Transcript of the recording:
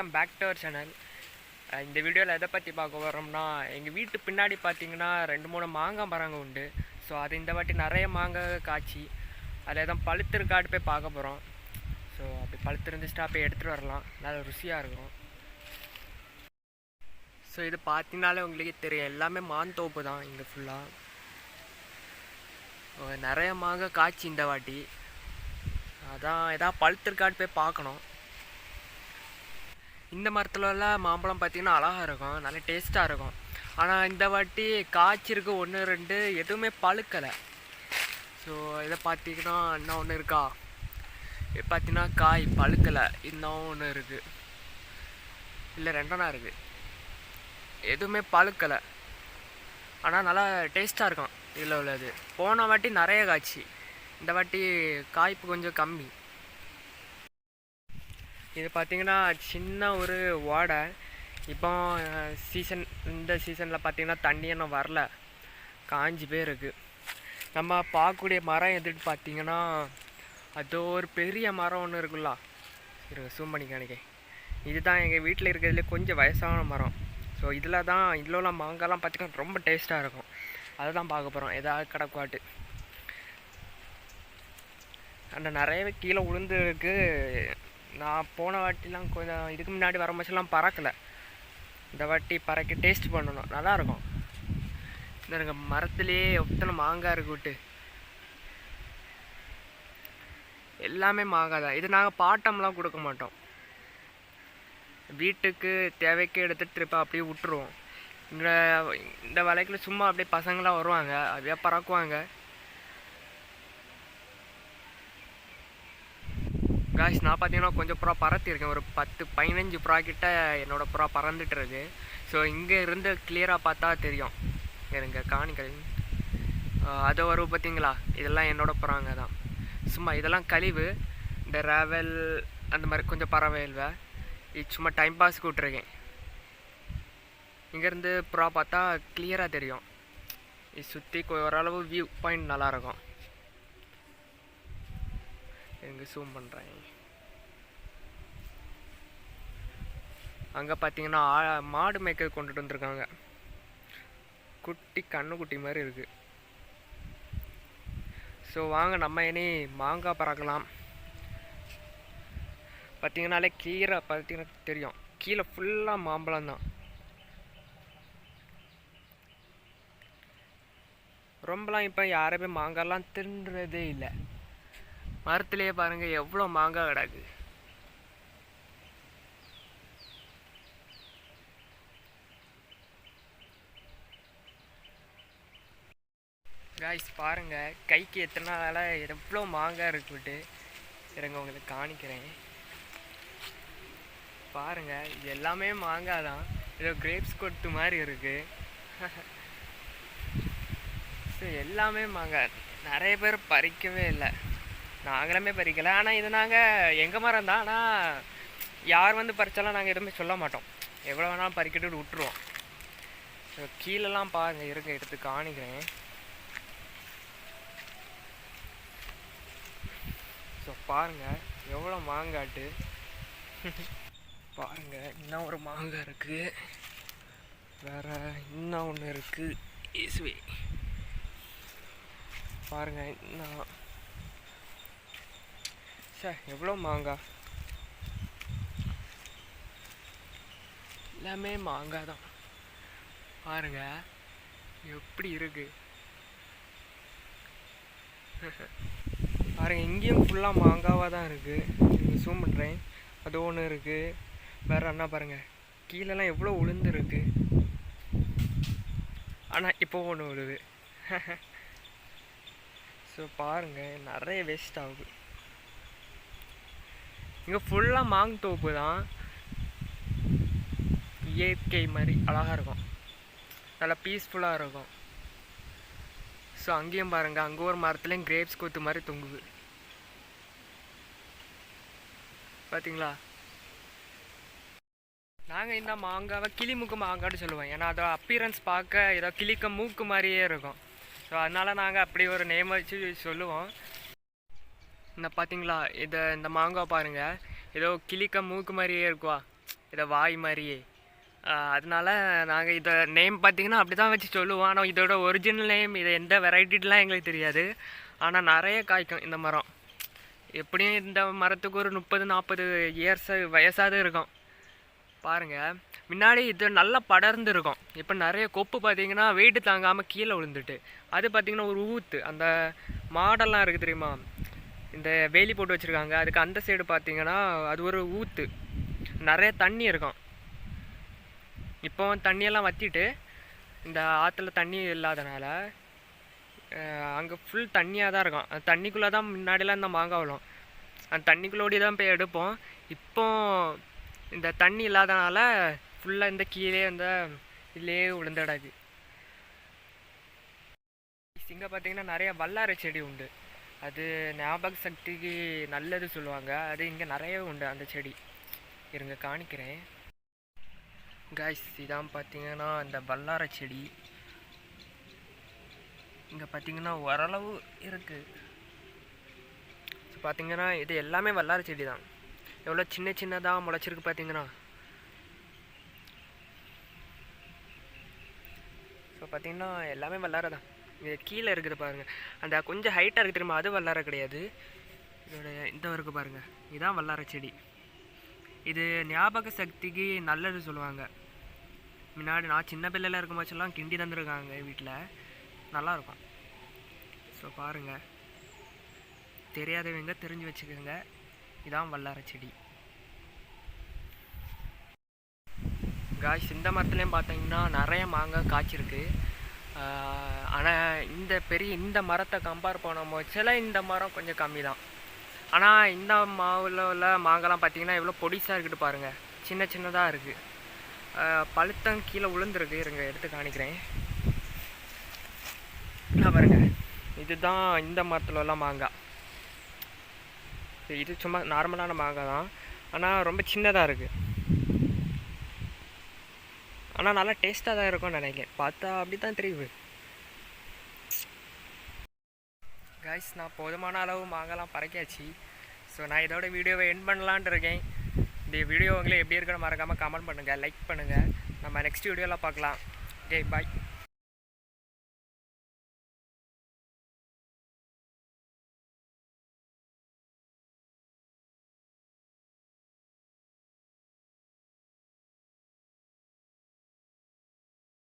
Welcome back to our channel. இந்த வீடியோவில் எதை பற்றி பார்க்க வரோம்னா, எங்கள் வீட்டு பின்னாடி பார்த்தீங்கன்னா 2-3 மாங்காய் மரங்கள் உண்டு. ஸோ அது இந்த வாட்டி நிறைய மாங்காய் காய்ச்சி அதில் தான் பழுத்திருக்காட்டு போய் பார்க்க போகிறோம். ஸோ அப்படி பழுத்திருந்துச்சுன்னா போய் எடுத்துகிட்டு வரலாம், நல்லா ருசியாக இருக்கும். ஸோ இது பார்த்தீங்கனாலே உங்களுக்கே தெரியும், எல்லாமே மாந்தோப்பு தான் இங்கே ஃபுல்லாக. நிறைய மாங்காய் காய்ச்சி இந்த வாட்டி, அதான் எதாவது பழுத்திருக்காட்டு போய் பார்க்கணும். இந்த மரத்துலலாம் மாம்பழம் பார்த்திங்கன்னா அழகாக இருக்கும், நல்ல டேஸ்ட்டாக இருக்கும். ஆனால் இந்த வாட்டி காய்ச்சிருக்கு 1-2, எதுவுமே பழுக்கலை. ஸோ இதை பார்த்திங்கன்னா இன்னும் ஒன்று இருக்கா, இது பார்த்திங்கன்னா காய் பழுக்கலை, இன்னும் ஒன்று இருக்குது, இல்லை 2 இருக்குது, எதுவுமே பழுக்கலை. ஆனால் நல்லா டேஸ்ட்டாக இருக்கும் இதில் உள்ளது. போன வாட்டி நிறைய காய்ச்சி, இந்த வாட்டி காய்ப்பு கொஞ்சம் கம்மி. இது பார்த்திங்கன்னா சின்ன ஒரு ஓடை. இப்போ இந்த சீசனில் பார்த்திங்கன்னா தண்ணி இன்னும் வரல, காஞ்சி போயிருக்கு. நம்ம பார்க்கக்கூடிய மரம் எதுன்னு பார்த்திங்கன்னா, அது ஒரு பெரிய மரம் ஒன்று இருக்குல்ல, இருங்க சூம் பண்ணி காணிக்க. இதுதான் எங்கள் வீட்டில் இருக்கிறதுலே கொஞ்சம் வயசான மரம். ஸோ இதில் உள்ள மாங்காய்லாம் பார்த்திங்கன்னா ரொம்ப டேஸ்ட்டாக இருக்கும். அதை தான் பார்க்க போகிறோம், ஏதாவது கிடக்குவாட்டு. அந்த நிறையவே கீழே விழுந்து இருக்கு. நான் போன வாட்டிலாம் கொஞ்சம் இதுக்கு முன்னாடி வர மச்செல்லாம் பறக்கலை, இந்த வாட்டி பறக்க டேஸ்ட் பண்ணணும், நல்லாயிருக்கும். இந்த மரத்துலேயே எத்தனை மாங்காய் இருக்கு விட்டு, எல்லாமே மாங்காய் தான். இது நாங்கள் பாட்டம்லாம் கொடுக்க மாட்டோம், வீட்டுக்கு தேவைக்கு எடுத்துகிட்டு திருப்பி அப்படியே விட்டுருவோம். இந்த வலைக்குள்ள சும்மா அப்படியே பசங்களாம் வருவாங்க, அப்படியே பறக்குவாங்க. காய்ஸ் நான் பார்த்தீங்கன்னா கொஞ்சம் புறா பறத்திருக்கேன், ஒரு 10-15 புறா கிட்ட என்னோடய புறா பறந்துட்டு இருக்கு. ஸோ இங்கே இருந்து கிளியராக பார்த்தா தெரியும், எனக்கு காணிக்கல் அதை வரும் பார்த்தீங்களா, இதெல்லாம் என்னோடய புறாங்க தான். சும்மா இதெல்லாம் கழிவு, இந்த ரேவல் அந்த மாதிரி கொஞ்சம் பறவைல்வை, இது சும்மா டைம் பாஸ்க்கு விட்ருக்கேன். இங்கேருந்து புறா பார்த்தா கிளியராக தெரியும், இது சுற்றி ஓரளவு வியூ பாயிண்ட் நல்லாயிருக்கும். எங்கே ஜூம் பண்ணுறேன், அங்கே பார்த்தீங்கன்னா மாடு மேய்க்க கொண்டுட்டு வந்திருக்காங்க, குட்டி கண்ணுக்குட்டி மாதிரி இருக்குது. ஸோ வாங்க நம்ம இனி மாங்காய் பறக்கலாம். பார்த்தீங்கன்னாலே கீரை பார்த்தீங்கன்னா தெரியும், கீழே ஃபுல்லாக மாம்பழம் தான். ரொம்பலாம் இப்போ யாருமே மாங்காய்லாம் தின்றதே இல்லை. மரத்துலேயே பாருங்கள் எவ்வளோ மாங்காய் கிடக்கு. காய்ஸ் பாருங்கள், கைக்கு எத்தனை நாளால எவ்வளோ மாங்காய் இருக்குட்டு இருங்க உங்களுக்கு காணிக்கிறேன். பாருங்கள் இது எல்லாமே மாங்காய் தான், ஏதோ கிரேப்ஸ் கொட்டு மாதிரி இருக்குது. ஸோ எல்லாமே மாங்காய், நிறைய பேர் பறிக்கவே இல்லை, நாங்களுமே பறிக்கலை. ஆனால் இது நாங்கள் எங்கள் மரம் தான், ஆனால் யார் வந்து பறித்தாலும் நாங்கள் எதுவுமே சொல்ல மாட்டோம், எவ்வளோ வேணாலும் பறிக்கிட்டு விட்டுருவோம். ஸோ கீழெல்லாம் பாருங்கள், இருக்க எடுத்து காணிக்கிறேன். ஸோ பாருங்கள் எவ்வளோ மாங்காட்டு. பாருங்கள் இன்னும் ஒரு மாங்காய் இருக்குது, வேறு இன்னும் ஒன்று இருக்குது. இசுவே பாருங்கள் இன்னும் சார் எவ்வளோ மாங்காய், எல்லாமே மாங்காய் தான். பாருங்க எப்படி இருக்கு பாருங்க, இங்கேயும் ஃபுல்லாக மாங்காவாக தான் இருக்குது. ஜூம் பண்ணுறேன், அது ஒன்று இருக்குது. வேறு என்ன பாருங்கள், கீழெல்லாம் எவ்வளோ உளுந்துருக்கு, ஆனால் இப்போ ஒன்று விழுது. ஸோ பாருங்கள் நிறைய வேஸ்ட் ஆகுது. இங்கே ஃபுல்லாக மாங்தோப்பு தான், இயற்கை மாதிரி அழகாக இருக்கும், நல்லா பீஸ்ஃபுல்லாக இருக்கும். ஸோ அங்கேயும் பாருங்கள், அங்கே ஒரு மரத்துலேயும் கிரேப்ஸ் கொத்து மாதிரி தொங்குது, பார்த்தீங்களா. நாங்கள் இந்த மாங்காவை கிளிமுக்கு மாங்கான்னு சொல்லுவோம், ஏன்னா அதோட அப்பியரன்ஸ் பார்க்க ஏதோ கிளிக்க மூக்கு மாதிரியே இருக்கும். ஸோ அதனால் நாங்கள் அப்படி ஒரு நேம் வச்சு சொல்லுவோம். இந்த பார்த்தீங்களா, இந்த மாங்காய் பாருங்கள், ஏதோ கிளிக்க மூக்கு மாதிரியே இருக்குவா, இதை வாய் மாதிரியே. அதனால நாங்கள் இதை நேம் பார்த்திங்கன்னா அப்படி தான் வச்சு சொல்லுவோம். ஆனால் இதோட ஒரிஜினல் நேம் இதை எந்த வெரைட்டிலாம் எங்களுக்கு தெரியாது. ஆனால் நிறைய காய்க்கும் இந்த மரம். எப்படியும் இந்த மரத்துக்கு ஒரு 30-40 இயர்ஸ் வயசாவது இருக்கும் பாருங்கள். முன்னாடி இது நல்லா படர்ந்து இருக்கும். இப்போ நிறைய கொப்பு பார்த்திங்கன்னா வெயிட்டு தாங்காமல் கீழே விழுந்துட்டு, அது பார்த்திங்கன்னா ஒரு ஊத்து. அந்த மாடெல்லாம் இருக்குது தெரியுமா, இந்த வேலி போட்டு வச்சுருக்காங்க, அதுக்கு அந்த சைடு பார்த்திங்கன்னா அது ஒரு ஊத்து, நிறைய தண்ணி இருக்கும். இப்போ தண்ணியெல்லாம் வற்றிட்டு இந்த ஆற்றுல தண்ணி இல்லாதனால அங்கே ஃபுல் தண்ணியாக தான் இருக்கும். அந்த தண்ணிக்குள்ளே தான் முன்னாடிலாம் இந்த மாங்காய் விழும். அந்த தண்ணிக்குள்ளோடி தான் போய் எடுப்போம். இப்போ இந்த தண்ணி இல்லாதனால ஃபுல்லாக இந்த கீழே இந்த இதுலேயே விழுந்தடாது. இங்கே பார்த்திங்கன்னா நிறைய வல்லாரை செடி உண்டு. அது ஞாபக சக்திக்கு நல்லது சொல்லுவாங்க. அது இங்கே நிறைய உண்டு அந்த செடி. இருங்க காணிக்கிறேன் காய்ஸ். இதான் பார்த்திங்கன்னா இந்த வல்லாரை செடி. இங்கே பார்த்திங்கன்னா ஓரளவு இருக்குது. ஸோ பார்த்திங்கன்னா இது எல்லாமே வல்லாரை செடி தான். எவ்வளோ சின்ன சின்னதாக முளைச்சிருக்கு பார்த்திங்கன்னா. ஸோ பார்த்திங்கன்னா எல்லாமே வல்லாரை தான். இது கீழே இருக்குது பாருங்கள், அந்த கொஞ்சம் ஹைட்டாக இருக்குது தெரியுமா, அது வல்லாரை கிடையாது. இதோட இந்த இருக்குது பாருங்கள், இதுதான் வல்லாரை செடி. இது ஞாபக சக்திக்கு நல்லது சொல்லுவாங்க. முன்னாடி நான் சின்ன பிள்ளைல இருக்கும் போச்செல்லாம் கிண்டி தந்துருக்காங்க வீட்டில், நல்லாயிருக்கும். ஸோ பாருங்கள், தெரியாதவங்க தெரிஞ்சு வச்சுக்கோங்க. இதான் வல்லாரை செடி காய்ஸ். இந்த மரத்துலேயும் பார்த்தீங்கன்னா நிறைய மாங்காய் காய்ச்சிருக்கு. ஆனால் இந்த மரத்தை கம்பேர் பண்ணும் போச்சுல இந்த மரம் கொஞ்சம் கம்மி தான். ஆனால் இந்த மாவில் உள்ள மாங்காய்லாம் பார்த்தீங்கன்னா எவ்வளோ பொடிசாக இருக்குட்டு பாருங்கள், சின்ன சின்னதாக இருக்குது. பழுத்தம் கீழே விழுந்துருக்கு. இருங்க எடுத்து காணிக்கிறேன். நான் பாருங்கள், இதுதான் இந்த மரத்தில் உள்ள மாங்காய். இது சும்மா நார்மலான மாங்காய் தான், ஆனால் ரொம்ப சின்னதாக இருக்குது. ஆனால் நல்லா டேஸ்ட்டாக தான் இருக்கும்னு நினைக்கிறேன். பார்த்தா அப்படி தான் தெரியுது காய்ஸ். நான் போதுமான அளவு மாங்காய்லாம் பறக்காச்சு. ஸோ நான் இதோட வீடியோவை எண்ட் பண்ணலான்ட்டு இருக்கேன். இந்த வீடியோ உங்களுக்கு எப்படி இருக்குன்னு மறக்காமல் கமெண்ட் பண்ணுங்கள், லைக் பண்ணுங்கள். நம்ம நெக்ஸ்ட் வீடியோவில் பார்க்கலாம். Okay bye.